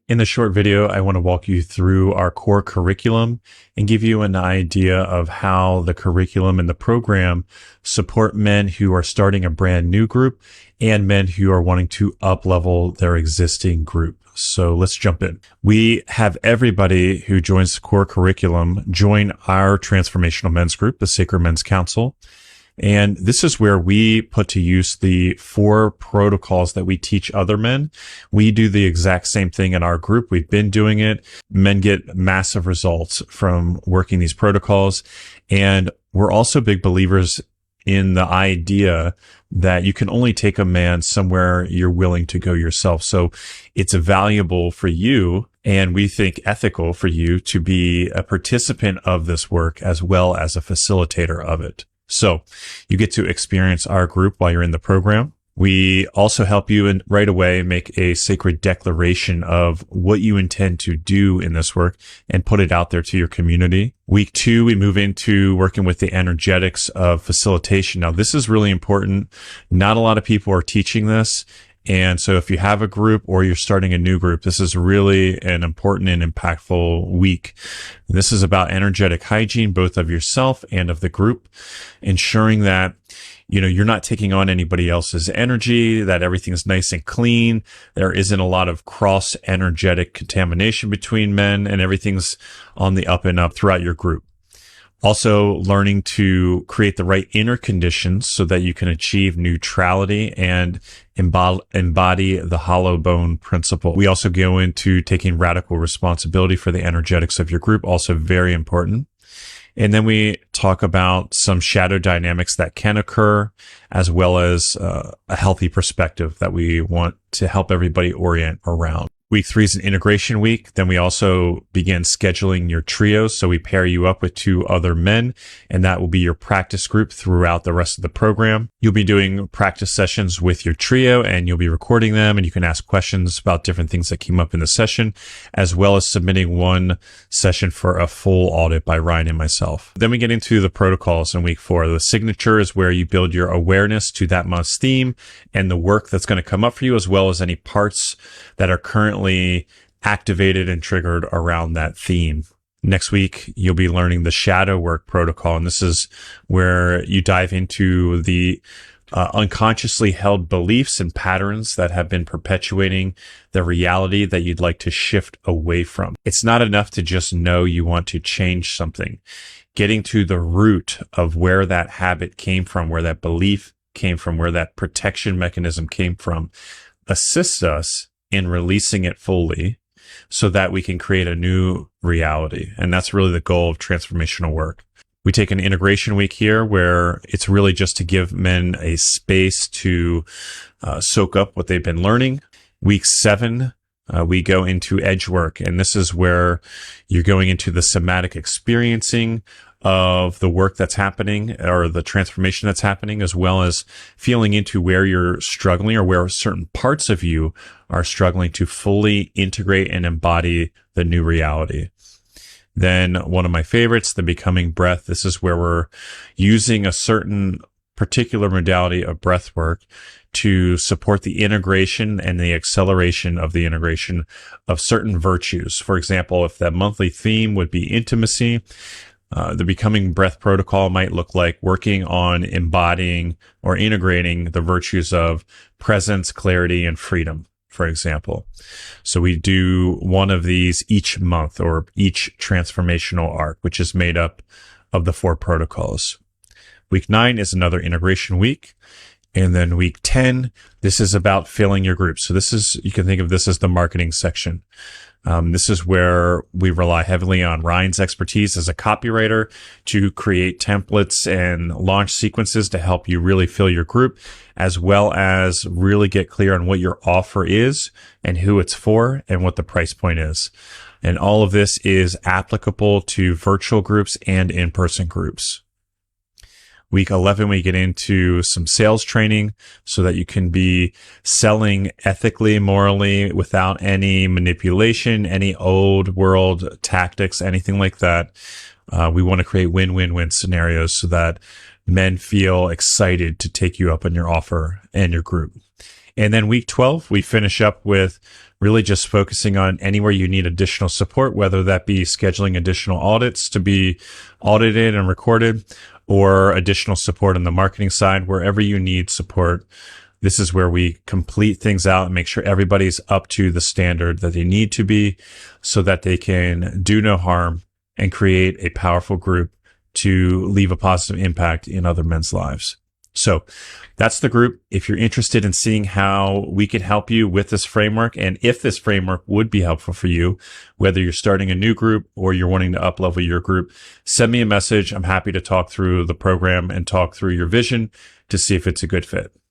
In the short video, I want to walk you through our core curriculum and give you an idea of how the curriculum and the program support men who are starting a brand new group and men who are wanting to up-level their existing group. So let's jump in. We have everybody who joins the core curriculum join our Transformational Men's Group, the Sacred Men's Council. And this is where we put to use the 4 protocols that we teach other men. We do the exact same thing in our group. We've been doing it. Men get massive results from working these protocols. And we're also big believers in the idea that you can only take a man somewhere you're willing to go yourself. So it's valuable for you, and we think ethical for you, to be a participant of this work as well as a facilitator of it. So you get to experience our group while you're in the program. We also help you right away make a sacred declaration of what you intend to do in this work and put it out there to your community. Week 2, we move into working with the energetics of facilitation. Now, this is really important. Not a lot of people are teaching this. And so if you have a group or you're starting a new group, this is really an important and impactful week. This is about energetic hygiene, both of yourself and of the group, ensuring that you're not taking on anybody else's energy, that everything's nice and clean. There isn't a lot of cross energetic contamination between men, and everything's on the up and up throughout your group. Also learning to create the right inner conditions so that you can achieve neutrality and embody the hollow bone principle. We also go into taking radical responsibility for the energetics of your group, also very important. And then we talk about some shadow dynamics that can occur, as well as a healthy perspective that we want to help everybody orient around. Week 3 is an integration week. Then we also begin scheduling your trios. So we pair you up with 2 other men, and that will be your practice group throughout the rest of the program. You'll be doing practice sessions with your trio, and you'll be recording them, and you can ask questions about different things that came up in the session, as well as submitting one session for a full audit by Ryan and myself. Then we get into the protocols in week 4. The signature is where you build your awareness to that month's theme and the work that's going to come up for you, as well as any parts that are currently activated and triggered around that theme. Next week, you'll be learning the shadow work protocol. And this is where you dive into the unconsciously held beliefs and patterns that have been perpetuating the reality that you'd like to shift away from. It's not enough to just know you want to change something. Getting to the root of where that habit came from, where that belief came from, where that protection mechanism came from, assists us in releasing it fully so that we can create a new reality. And that's really the goal of transformational work. We take an integration week here where it's really just to give men a space to soak up what they've been learning. Week 7, we go into edge work, and this is where you're going into the somatic experiencing of the work that's happening, or the transformation that's happening, as well as feeling into where you're struggling or where certain parts of you are struggling to fully integrate and embody the new reality. Then one of my favorites, the becoming breath. This is where we're using a certain particular modality of breath work to support the integration and the acceleration of the integration of certain virtues. For example, if that monthly theme would be intimacy, the becoming breath protocol might look like working on embodying or integrating the virtues of presence, clarity, and freedom, for example. So we do one of these each month, or each transformational arc, which is made up of the 4 protocols. Week 9 is another integration week. And then week 10, this is about filling your group. So you can think of this as the marketing section. This is where we rely heavily on Ryan's expertise as a copywriter to create templates and launch sequences to help you really fill your group, as well as really get clear on what your offer is and who it's for and what the price point is. And all of this is applicable to virtual groups and in-person groups. Week 11, we get into some sales training so that you can be selling ethically, morally, without any manipulation, any old world tactics, anything like that. We want to create win-win-win scenarios so that men feel excited to take you up on your offer and your group. And then week 12, we finish up with really just focusing on anywhere you need additional support, whether that be scheduling additional audits to be audited and recorded, or additional support on the marketing side. Wherever you need support, this is where we complete things out and make sure everybody's up to the standard that they need to be so that they can do no harm and create a powerful group to leave a positive impact in other men's lives. So that's the group. If you're interested in seeing how we can help you with this framework, and if this framework would be helpful for you, whether you're starting a new group or you're wanting to up-level your group, send me a message. I'm happy to talk through the program and talk through your vision to see if it's a good fit.